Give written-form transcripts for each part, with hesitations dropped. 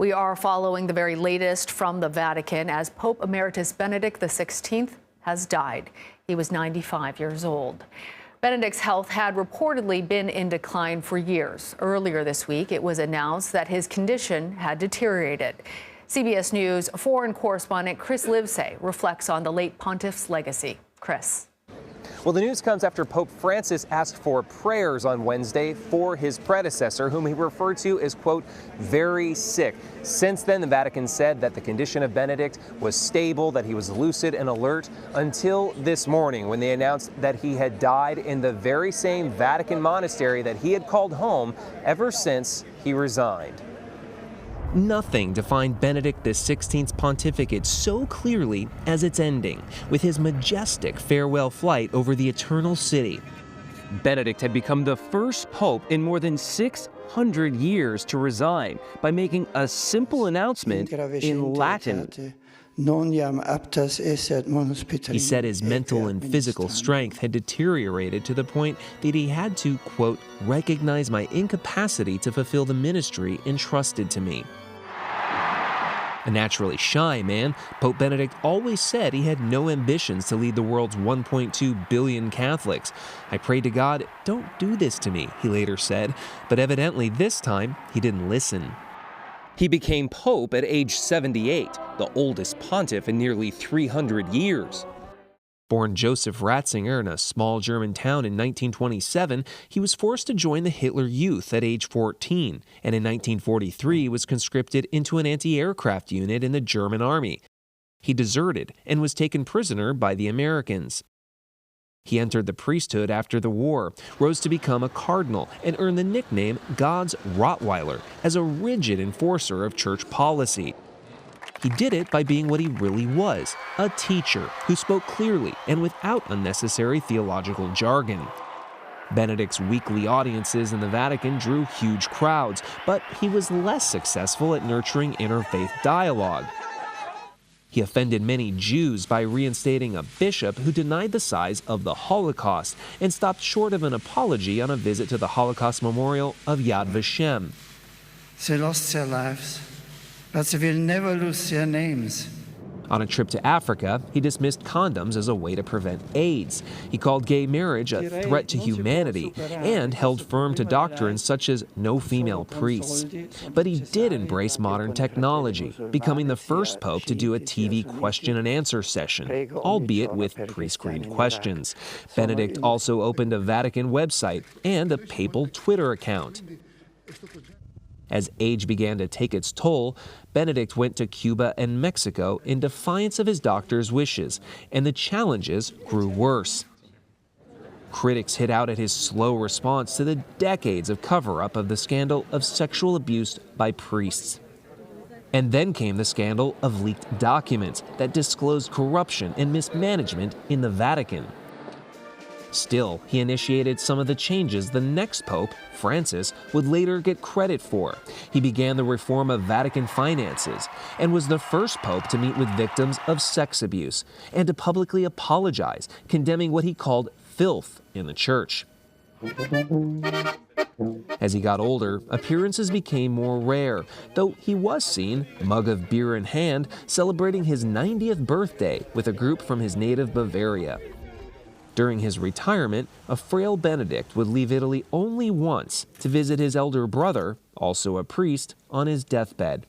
We are following the very latest from the Vatican as Pope Emeritus Benedict XVI has died. He was 95 years old. Benedict's health had reportedly been in decline for years. Earlier this week, it was announced that his condition had deteriorated. CBS News foreign correspondent Chris Livesay reflects on the late pontiff's legacy. Chris. Well, the news comes after Pope Francis asked for prayers on Wednesday for his predecessor, whom he referred to as, quote, very sick. Since then, the Vatican said that the condition of Benedict was stable, that he was lucid and alert, until this morning when they announced that he had died in the very same Vatican monastery that he had called home ever since he resigned. Nothing defined Benedict XVI's pontificate so clearly as its ending, with his majestic farewell flight over the Eternal City. Benedict had become the first pope in more than 600 years to resign by making a simple announcement in Latin. He said his mental and physical strength had deteriorated to the point that he had to, quote, recognize my incapacity to fulfill the ministry entrusted to me. A naturally shy man, Pope Benedict always said he had no ambitions to lead the world's 1.2 billion Catholics. I prayed to God, don't do this to me, he later said, but evidently this time he didn't listen. He became pope at age 78, the oldest pontiff in nearly 300 years. Born Joseph Ratzinger in a small German town in 1927, he was forced to join the Hitler Youth at age 14, and in 1943 was conscripted into an anti-aircraft unit in the German army. He deserted and was taken prisoner by the Americans. He entered the priesthood after the war, rose to become a cardinal, and earned the nickname God's Rottweiler as a rigid enforcer of church policy. He did it by being what he really was, a teacher who spoke clearly and without unnecessary theological jargon. Benedict's weekly audiences in the Vatican drew huge crowds, but he was less successful at nurturing interfaith dialogue. He offended many Jews by reinstating a bishop who denied the size of the Holocaust and stopped short of an apology on a visit to the Holocaust memorial of Yad Vashem. They lost their lives, but they will never lose their names. On a trip to Africa, he dismissed condoms as a way to prevent AIDS. He called gay marriage a threat to humanity and held firm to doctrines such as no female priests. But he did embrace modern technology, becoming the first pope to do a TV question and answer session, albeit with pre-screened questions. Benedict also opened a Vatican website and a papal Twitter account. As age began to take its toll, Benedict went to Cuba and Mexico in defiance of his doctor's wishes, and the challenges grew worse. Critics hit out at his slow response to the decades of cover-up of the scandal of sexual abuse by priests. And then came the scandal of leaked documents that disclosed corruption and mismanagement in the Vatican. Still, he initiated some of the changes the next pope, Francis, would later get credit for. He began the reform of Vatican finances and was the first pope to meet with victims of sex abuse and to publicly apologize, condemning what he called filth in the church. As he got older, appearances became more rare, though he was seen, mug of beer in hand, celebrating his 90th birthday with a group from his native Bavaria. During his retirement, a frail Benedict would leave Italy only once to visit his elder brother, also a priest, on his deathbed.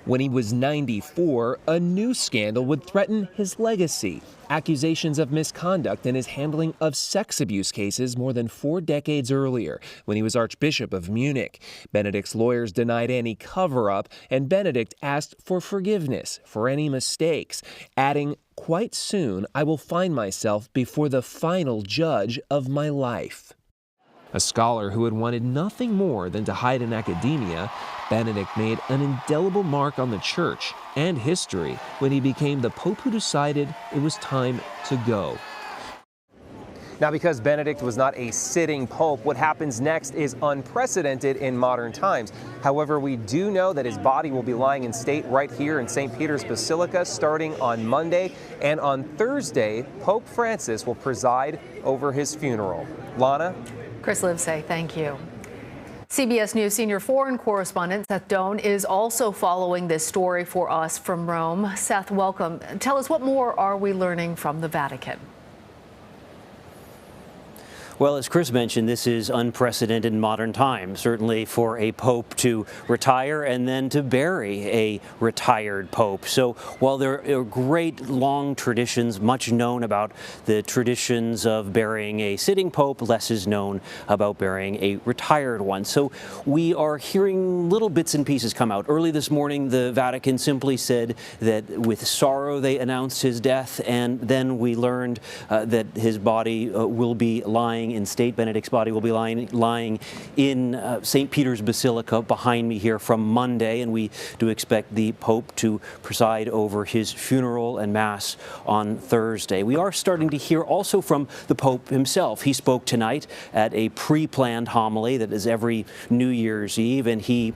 When he was 94, a new scandal would threaten his legacy. Accusations of misconduct in his handling of sex abuse cases more than 4 decades earlier, when he was Archbishop of Munich. Benedict's lawyers denied any cover-up, and Benedict asked for forgiveness for any mistakes, adding, "Quite soon I will find myself before the final judge of my life." A scholar who had wanted nothing more than to hide in academia, Benedict made an indelible mark on the church and history when he became the pope who decided it was time to go. Now, because Benedict was not a sitting pope, what happens next is unprecedented in modern times. However, we do know that his body will be lying in state right here in St. Peter's Basilica starting on Monday, and on Thursday, Pope Francis will preside over his funeral. Lana? Chris Livesay, thank you. CBS News senior foreign correspondent Seth Doane is also following this story for us from Rome. Seth, welcome. Tell us, what more are we learning from the Vatican? Well, as Chris mentioned, this is unprecedented in modern times, certainly for a pope to retire and then to bury a retired pope. So while there are great long traditions, much known about the traditions of burying a sitting pope, less is known about burying a retired one. So we are hearing little bits and pieces come out. Early this morning, the Vatican simply said that with sorrow they announced his death, and then we learned that his body will be lying in state. Benedict's body will be lying in St. Peter's Basilica behind me here from Monday, and we do expect the Pope to preside over his funeral and Mass on Thursday. We are starting to hear also from the Pope himself. He spoke tonight at a pre-planned homily that is every New Year's Eve, and he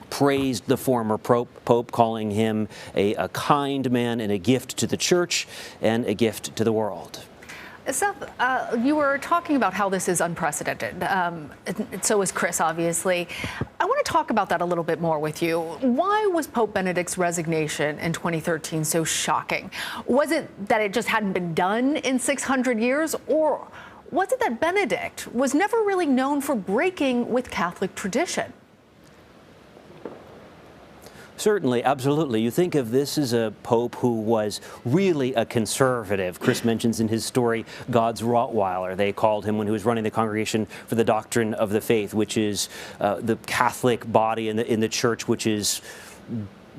praised the former Pope, calling him a kind man and a gift to the Church and a gift to the world. Seth, you were talking about how this is unprecedented. So is Chris, obviously. I want to talk about that a little bit more with you. Why was Pope Benedict's resignation in 2013 so shocking? Was it that it just hadn't been done in 600 years? Or was it that Benedict was never really known for breaking with Catholic tradition? Certainly, absolutely. You think of this as a pope who was really a conservative. Chris mentions in his story God's Rottweiler. They called him when he was running the Congregation for the Doctrine of the Faith, which is the Catholic body in the church, which is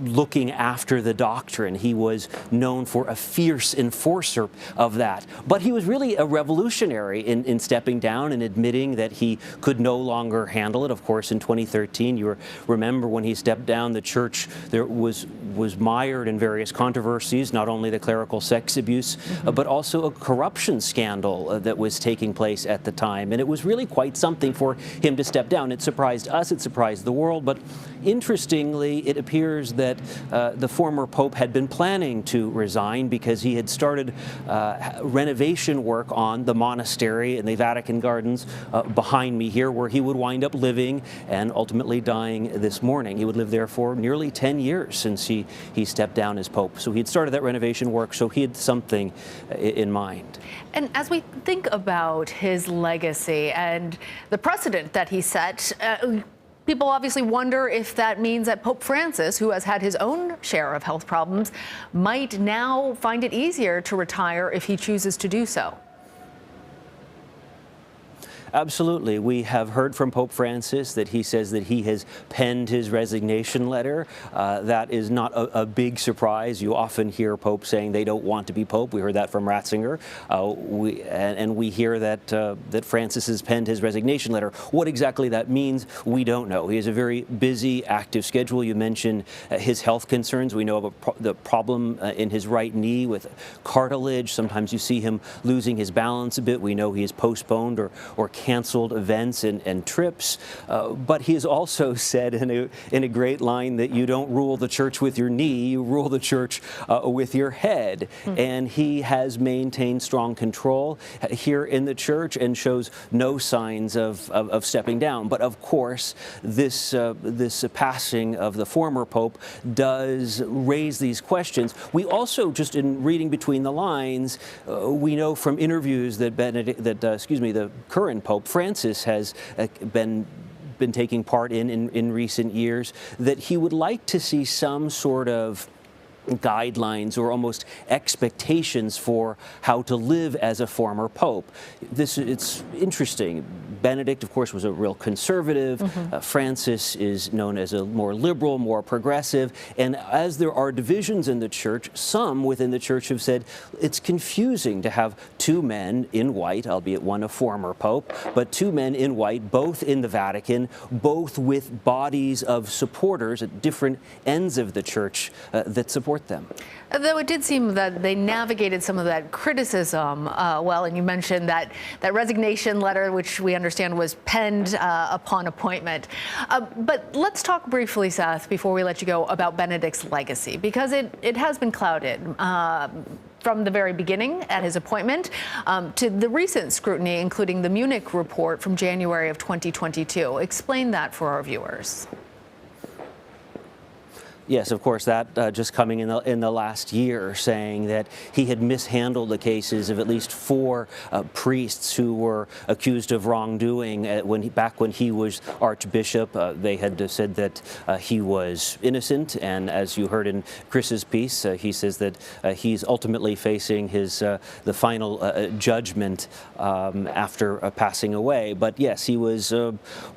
looking after the doctrine. He was known for a fierce enforcer of that. But he was really a revolutionary in stepping down and admitting that he could no longer handle it. Of course, in 2013, you remember when he stepped down, the church was mired in various controversies, not only the clerical sex abuse, but also a corruption scandal that was taking place at the time. And it was really quite something for him to step down. It surprised us, it surprised the world, but interestingly, it appears that the former pope had been planning to resign because he had started renovation work on the monastery in the Vatican Gardens behind me here, where he would wind up living and ultimately dying this morning. He would live there for nearly 10 years since he stepped down as pope. So he had started that renovation work, so he had something in mind. And as we think about his legacy and the precedent that he set, people obviously wonder if that means that Pope Francis, who has had his own share of health problems, might now find it easier to retire if he chooses to do so. Absolutely. We have heard from Pope Francis that he says that he has penned his resignation letter. That is not a big surprise. You often hear popes saying they don't want to be pope. We heard that from Ratzinger. And we hear that Francis has penned his resignation letter. What exactly that means, we don't know. He has a very busy, active schedule. You mentioned his health concerns. We know about the problem in his right knee with cartilage. Sometimes you see him losing his balance a bit. We know he has postponed or canceled events and trips, but he has also said in a great line that you don't rule the church with your knee, you rule the church with your head. And he has maintained strong control here in the church and shows no signs of stepping down. But of course, this passing of the former pope does raise these questions. We also, just in reading between the lines, we know from interviews that the current Pope Francis has been taking part in recent years, that he would like to see some sort of guidelines or almost expectations for how to live as a former pope. It's interesting. Benedict, of course, was a real conservative. Francis is known as a more liberal, more progressive. And as there are divisions in the church, some within the church have said it's confusing to have two men in white, albeit one a former pope, but two men in white, both in the Vatican, both with bodies of supporters at different ends of the church that support them. Though it did seem that they navigated some of that criticism well, and you mentioned that resignation letter, which we understand was penned upon appointment. But let's talk briefly, Seth, before we let you go, about Benedict's legacy, because it has been clouded. from the very beginning at his appointment to the recent scrutiny, including the Munich report from January of 2022. Explain that for our viewers. Yes, of course, that just coming in the last year, saying that he had mishandled the cases of at least 4 priests who were accused of wrongdoing back when he was Archbishop. They had said that he was innocent, and as you heard in Chris's piece, he says that he's ultimately facing the final judgment after passing away. But yes, he was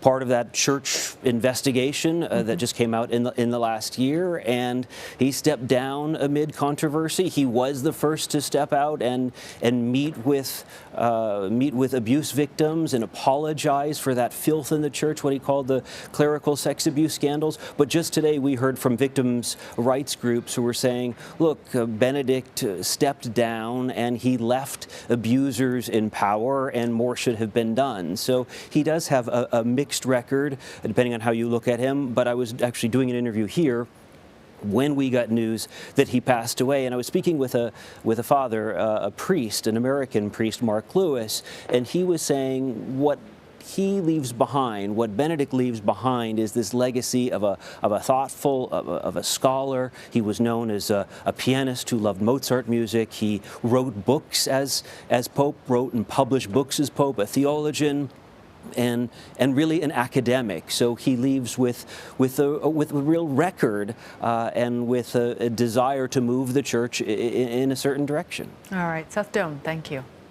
part of that church investigation that just came out in the last year. And he stepped down amid controversy. He was the first to step out and meet with abuse victims and apologize for that filth in the church, what he called the clerical sex abuse scandals. But just today we heard from victims' rights groups who were saying, look, Benedict stepped down and he left abusers in power, and more should have been done. So he does have a mixed record, depending on how you look at him. But I was actually doing an interview here when we got news that he passed away, and I was speaking with a father, a priest, an American priest, Mark Lewis, and he was saying what he leaves behind, what Benedict leaves behind, is this legacy of a thoughtful, of a scholar. He was known as a pianist who loved Mozart music. He wrote books as Pope, wrote and published books as Pope, a theologian, and really an academic. So he leaves with a real record and with a desire to move the church in a certain direction. All right, Seth Doane, thank you.